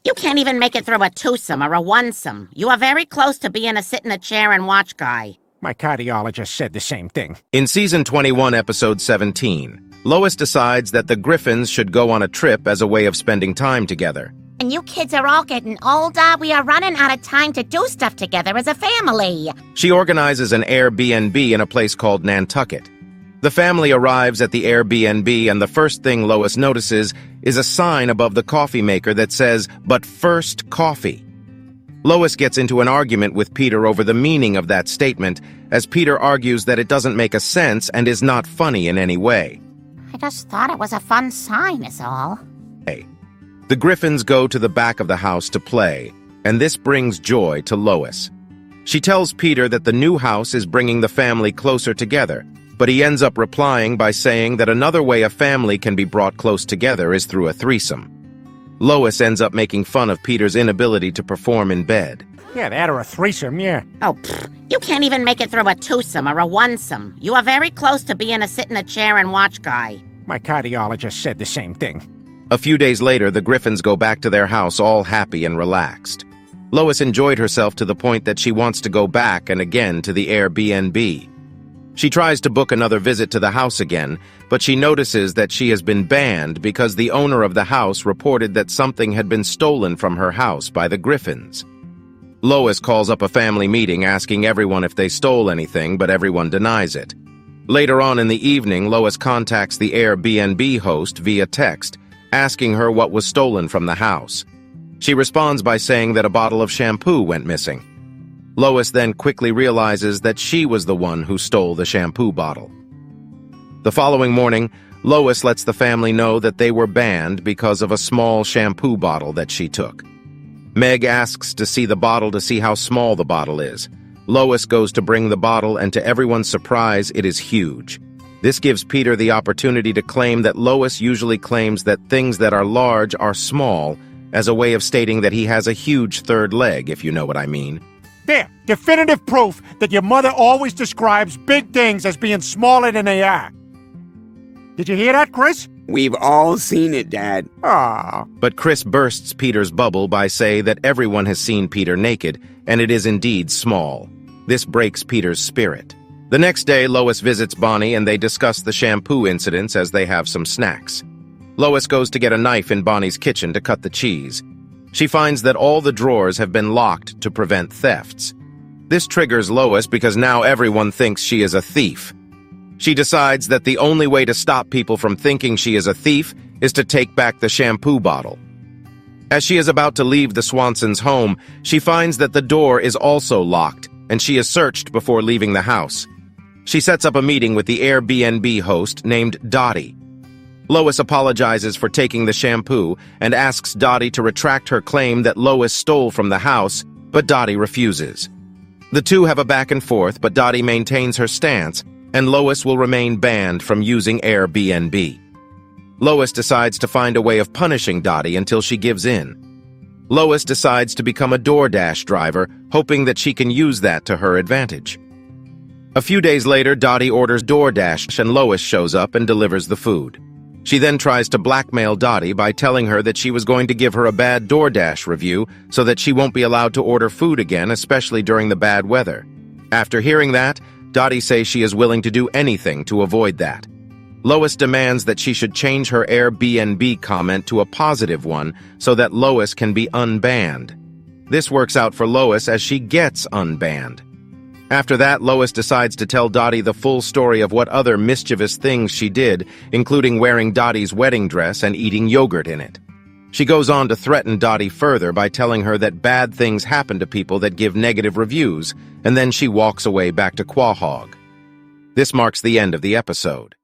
You can't even make it through a twosome or a onesome. You are very close to being a sit-in-a-chair-and-watch guy. My cardiologist said the same thing. In Season 21, Episode 17, Lois decides that the Griffins should go on a trip as a way of spending time together. And you kids are all getting older. We are running out of time to do stuff together as a family. She organizes an Airbnb in a place called Nantucket. The family arrives at the Airbnb, and the first thing Lois notices is a sign above the coffee maker that says, "But first coffee." Lois gets into an argument with Peter over the meaning of that statement, as Peter argues that it doesn't make a sense and is not funny in any way. I just thought it was a fun sign, is all. The Griffins go to the back of the house to play, and this brings joy to Lois. She tells Peter that the new house is bringing the family closer together, but he ends up replying by saying that another way a family can be brought close together is through a threesome. Lois ends up making fun of Peter's inability to perform in bed. Yeah, that or a threesome, yeah. Oh, you can't even make it through a twosome or a onesome. You are very close to being a sit-in-a-chair-and-watch guy. My cardiologist said the same thing. A few days later, the Griffins go back to their house all happy and relaxed. Lois enjoyed herself to the point that she wants to go back and again to the Airbnb. She tries to book another visit to the house again, but she notices that she has been banned because the owner of the house reported that something had been stolen from her house by the Griffins. Lois calls up a family meeting asking everyone if they stole anything, but everyone denies it. Later on in the evening, Lois contacts the Airbnb host via text, asking her what was stolen from the house. She responds by saying that a bottle of shampoo went missing. Lois then quickly realizes that she was the one who stole the shampoo bottle. The following morning, Lois lets the family know that they were banned because of a small shampoo bottle that she took. Meg asks to see the bottle to see how small the bottle is. Lois goes to bring the bottle, and to everyone's surprise, it is huge. This gives Peter the opportunity to claim that Lois usually claims that things that are large are small, as a way of stating that he has a huge third leg, if you know what I mean. There, definitive proof that your mother always describes big things as being smaller than they are. Did you hear that, Chris? We've all seen it, Dad. Ah. But Chris bursts Peter's bubble by saying that everyone has seen Peter naked, and it is indeed small. This breaks Peter's spirit. The next day, Lois visits Bonnie, and they discuss the shampoo incidents as they have some snacks. Lois goes to get a knife in Bonnie's kitchen to cut the cheese. She finds that all the drawers have been locked to prevent thefts. This triggers Lois because now everyone thinks she is a thief. She decides that the only way to stop people from thinking she is a thief is to take back the shampoo bottle. As she is about to leave the Swansons' home, she finds that the door is also locked, and she is searched before leaving the house. She sets up a meeting with the Airbnb host named Dottie. Lois apologizes for taking the shampoo and asks Dottie to retract her claim that Lois stole from the house, but Dottie refuses. The two have a back and forth, but Dottie maintains her stance, and Lois will remain banned from using Airbnb. Lois decides to find a way of punishing Dottie until she gives in. Lois decides to become a DoorDash driver, hoping that she can use that to her advantage. A few days later, Dottie orders DoorDash, and Lois shows up and delivers the food. She then tries to blackmail Dottie by telling her that she was going to give her a bad DoorDash review so that she won't be allowed to order food again, especially during the bad weather. After hearing that, Dottie says she is willing to do anything to avoid that. Lois demands that she should change her Airbnb comment to a positive one so that Lois can be unbanned. This works out for Lois as she gets unbanned. After that, Lois decides to tell Dottie the full story of what other mischievous things she did, including wearing Dottie's wedding dress and eating yogurt in it. She goes on to threaten Dottie further by telling her that bad things happen to people that give negative reviews, and then she walks away back to Quahog. This marks the end of the episode.